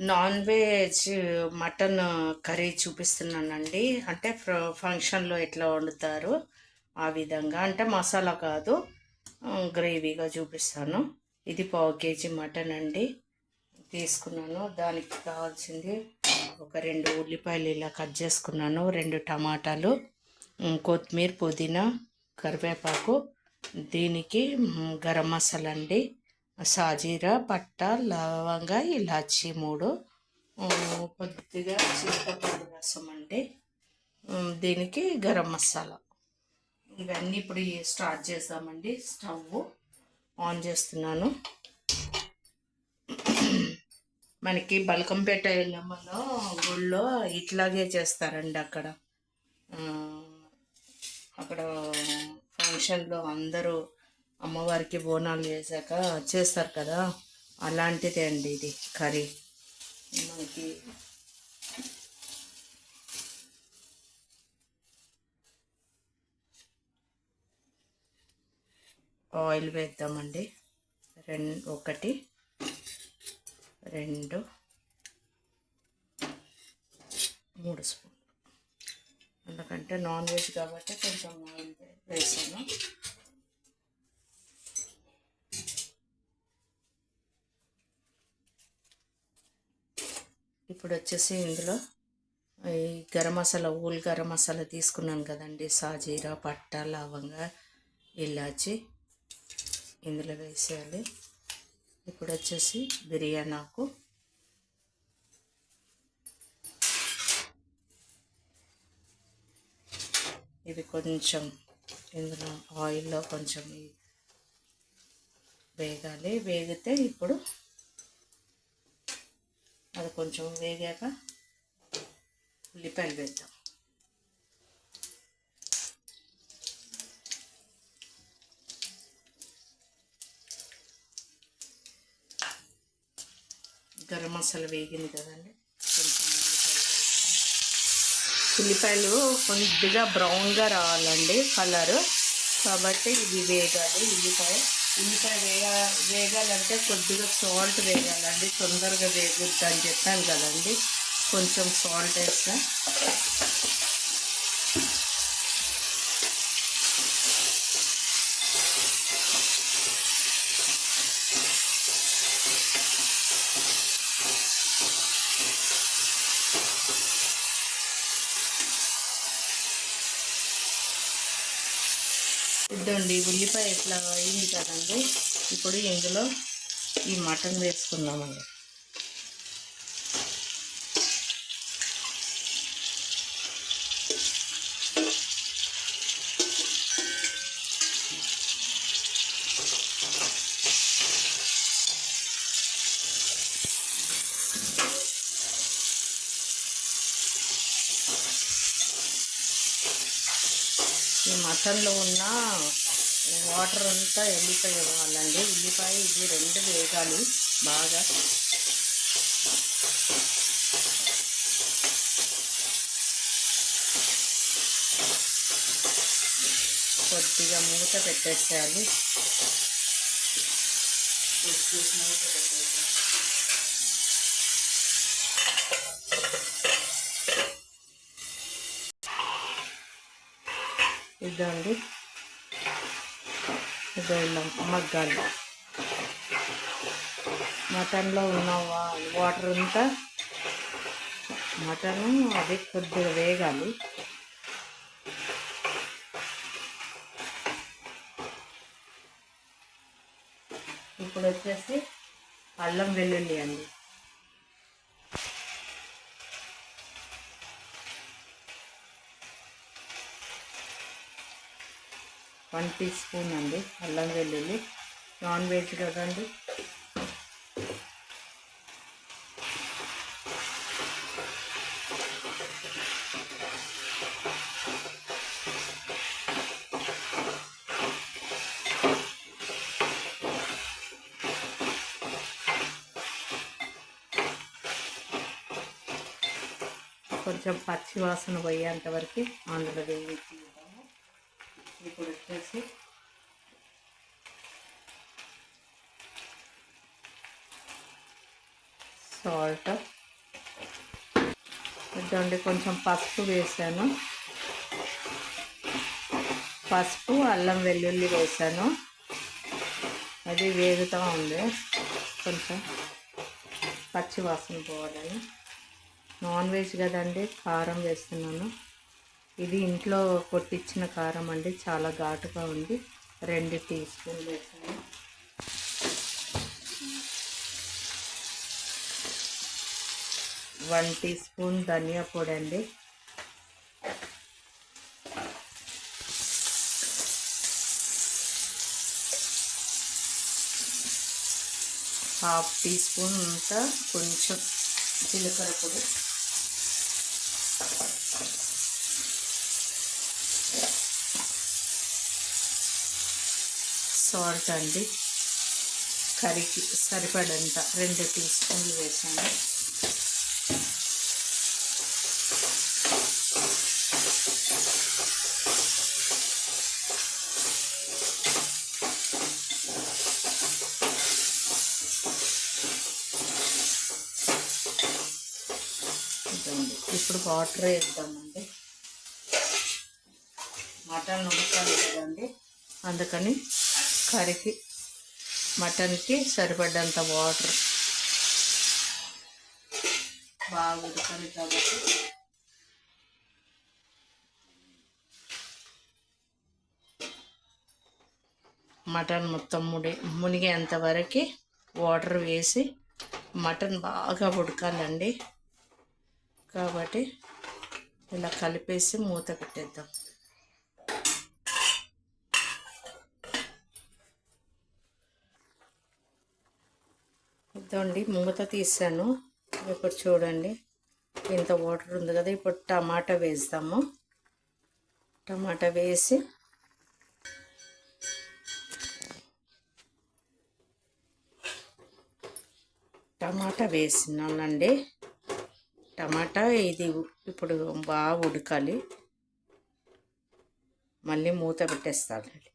Non veg mutton curry చూపిస్తున్నానండి. అంటే ఫంక్షన్లో ఎట్లా వండుతారు ఆ విధంగా. అంటే మసాలా కాదు, గ్రేవీగా చూపిస్తాను. ఇది పావు కేజీ మటన్ అండి తీసుకున్నాను. దానికి కావాల్సింది ఒక 2 ఉల్లిపాయలు ఇలా కట్ చేసుకున్నాను, 2 టమాటాలు, కొత్తిమీర, పుదీనా, కరివేపాకు. దీనికి గరం మసాలా అండి, సాజీరా, పట్ట, లవంగ, ఇలాచి 3, కొద్దిగా చింతపండు రసం అండి, దీనికి గరం మసాలా. ఇవన్నీ ఇప్పుడు స్టార్ట్ చేద్దామండి. స్టవ్ ఆన్ చేస్తున్నాను. మనకి బల్కంపేట ఎల్లమ్మలో గుళ్ళో ఇట్లాగే చేస్తారండి. అక్కడ ఫంక్షన్లో అందరూ అమ్మవారికి బోనాలు చేశాక చేస్తారు కదా, అలాంటిదే అండి ఇది కర్రీ. మనకి ఆయిల్ వేద్దామండి. 1, 2, 3 స్పూన్లు. ఎందుకంటే నాన్ వెజ్ కాబట్టి కొంచెం ఆయిల్ వేసాను. ఇప్పుడు వచ్చేసి ఇందులో ఈ గరం మసాలా, హోల్ గరం మసాలా తీసుకున్నాను కదండి, సాజీరా, పట్ట, లవంగ, ఇలాచి ఇందులో వేసేయాలి. ఇప్పుడు వచ్చేసి బిర్యానీ ఆకు, ఇవి కొంచెం ఇందులో ఆయిల్లో కొంచెం వేగాలి. వేగితే ఇప్పుడు అది కొంచెం వేగాక ఉల్లిపాయలు వేద్దాం. గరం మసాలా వేగింది కదండి, కొంచెం ఉల్లిపాయలు కొద్దిగా బ్రౌన్గా రావాలండి కలరు, కాబట్టి ఇది వేగాలి. ఉల్లిపాయ వేగాలంటే కొద్దిగా సాల్ట్ వేయాలండి, తొందరగా వేగుద్ది అని చెప్పాను కదండి. కొంచెం సాల్ట్ వేస్తా. ఇద్దండి ఉల్లిపాయ ఇట్లా అయింది కదండి. ఇప్పుడు ఇందులో ఈ మటన్ వేసుకుందామండి. ఈ మటన్లో ఉన్న వాటర్ అంతా వెళ్ళిపోవాలండి. ఉల్లిపాయ ఇది 2 వేగాలి బాగా. కొద్దిగా మూత పెట్టేసేయాలి. ఇదండి, ఇదో ఇలా మగ్గాలి. మటన్లో ఉన్న వాటర్ అంతా మటను అది కొద్దిగా వేగాలి. ఇప్పుడు వచ్చేసి అల్లం వెల్లుల్లి అండి, 1 టీ స్పూన్ అండి అల్లం వెల్లుల్లి. నాన్ వెజ్ కదండి. కొంచెం పచ్చి వాసన పోయేంత వరకు అందులో వేయించి ఇద్దాము. ఇప్పుడు వచ్చేసి సాల్ట్, ఇదండి కొంచెం పసుపు వేసాను, పసుపు అల్లం వెల్లుల్లి వేసాను. అది వేగుతూ ఉంది, కొంచెం పచ్చి వాసన పోవాలని. నాన్ వెజ్ కదండి, కారం వేస్తున్నాను. ఇది ఇంట్లో కొట్టించిన కారం అండి, చాలా ఘాటుగా ఉంది. 2 టీ స్పూన్లు వేసాను. వన్ టీ స్పూన్ ధనియా పొడి అండి, హాఫ్ టీ స్పూన్ అంతా కొంచెం జీలకర్ర పొడి, సాల్ట్ అండి కర్రీకి సరిపడంత 2 టీ స్పూన్లు వేసాను. ఇప్పుడు వాటర్ వేద్దామండి. మటన్ ఉడకాలి కదండి, అందుకని కర్రీకి మటన్కి సరిపడ్డంత వాటర్ బాగా ఉడకాలి కాబట్టి మటన్ మొత్తం మునిగేంత వరకు వాటర్ వేసి మటన్ బాగా ఉడకాలండి. కాబట్టి ఇలా కలిపేసి మూత పెట్టేద్దాం. ఇదండి మూత తీసాను. ఇప్పుడు చూడండి ఇంత వాటర్ ఉంది కదా. ఇప్పుడు టమాటా వేస్తాము. టమాటా వేసి టమాటా వేసినానండి. టమాటా ఇది ఇప్పుడు బాగా ఉడకాలి. మళ్ళీ మూత పెట్టేస్తానండి.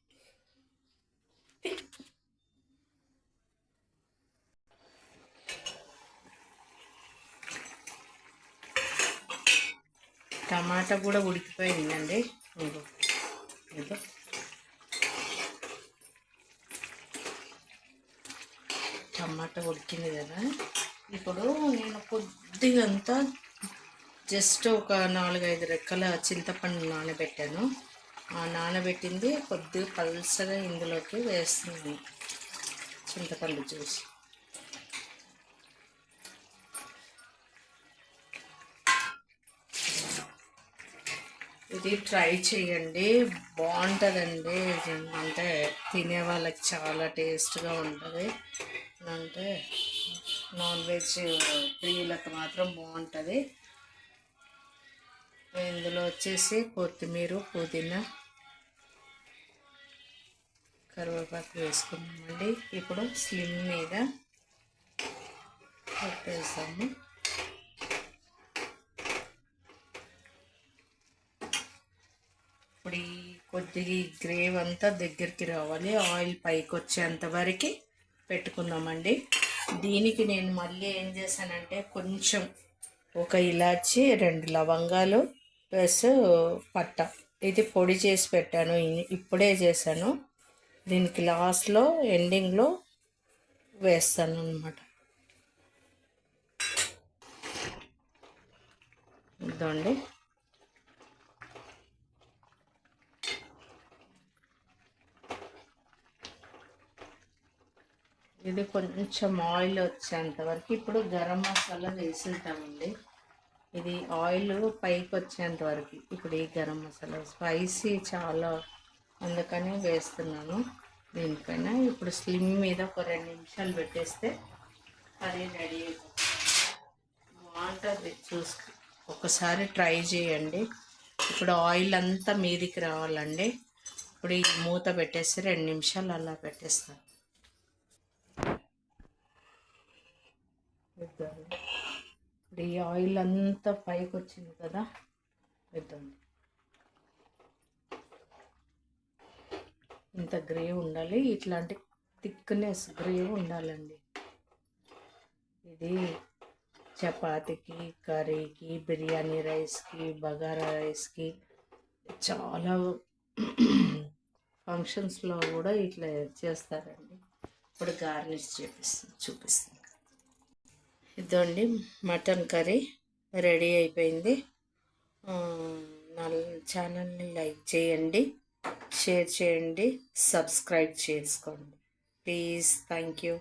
టమాటా కూడా ఉడికిపోయిందండి. ఇదో టమాటా ఉడికింది కదా. ఇప్పుడు నేను కొద్దిగా అంతా జస్ట్ ఒక 4-5 రెక్కల చింతపండు నానబెట్టాను. ఆ నానబెట్టింది కొద్దిగా పల్సగా ఇందులోకి వేస్తున్నాను. చింతపండు జ్యూస్ ఇది ట్రై చేయండి, బాగుంటుందండి. అంటే తినే వాళ్ళకి చాలా టేస్ట్గా ఉంటుంది. అంటే నాన్ వెజ్ ప్రియులకు మాత్రం బాగుంటుంది. ఇందులో వచ్చేసి కొత్తిమీర, పుదీనా, కరివేపాకు వేసుకున్నామండి. ఇప్పుడు స్లిమ్ మీద పెట్టేస్తాము. ఇప్పుడు కొద్దిగా గ్రేవీ అంతా దగ్గరికి రావాలి, ఆయిల్ పైకి వచ్చేంత వరకు పెట్టుకుందామండి. దీనికి నేను మళ్ళీ ఏం చేశానంటే కొంచెం ఒక ఇలాచి, 2 లవంగాలు ప్లస్ పట్ట ఇది పొడి చేసి పెట్టాను. ఇప్పుడే చేశాను. దీనికి లాస్ట్లో ఎండింగ్లో వేస్తాను అన్నమాట. ఇదండి ఇది కొంచెం ఆయిల్ వచ్చేంత వరకు ఇప్పుడు గరం మసాలా వేసేద్దామండి. ఇది ఆయిల్ పైకి వచ్చేంత వరకు ఇప్పుడు ఈ గరం మసాలా స్పైసీ చాలా, అందుకని వేస్తున్నాను దీనిపైన. ఇప్పుడు స్లిమ్ మీద ఒక 2 నిమిషాలు పెట్టేస్తే అది రెడీ అయిపోతుంది. బాగుంటుంది, చూసుకు ఒకసారి ట్రై చేయండి. ఇప్పుడు ఆయిల్ అంతా మీదికి రావాలండి. ఇప్పుడు ఈ మూత పెట్టేసి 2 నిమిషాలు అలా పెట్టేస్తాను. ఇద్దండి ఇప్పుడు ఈ ఆయిల్ అంతా పైకి వచ్చింది కదా. ఇద్దండి ఇంత గ్రేవ్ ఉండాలి, ఇట్లాంటి థిక్నెస్ గ్రేవ్ ఉండాలండి. ఇది చపాతీకి, కర్రీకి, బిర్యానీ రైస్కి, బగారా రైస్కి చాలా ఫంక్షన్స్లో కూడా ఇట్లా చేస్తారండి. ఇప్పుడు గార్నిష్ చూపిస్తాను. ఇదండి మటన్ కర్రీ రెడీ అయిపోయింది. నా ఛానల్ని లైక్ చేయండి, షేర్ చేయండి, సబ్స్క్రైబ్ చేసుకోండి ప్లీజ్. Thank you.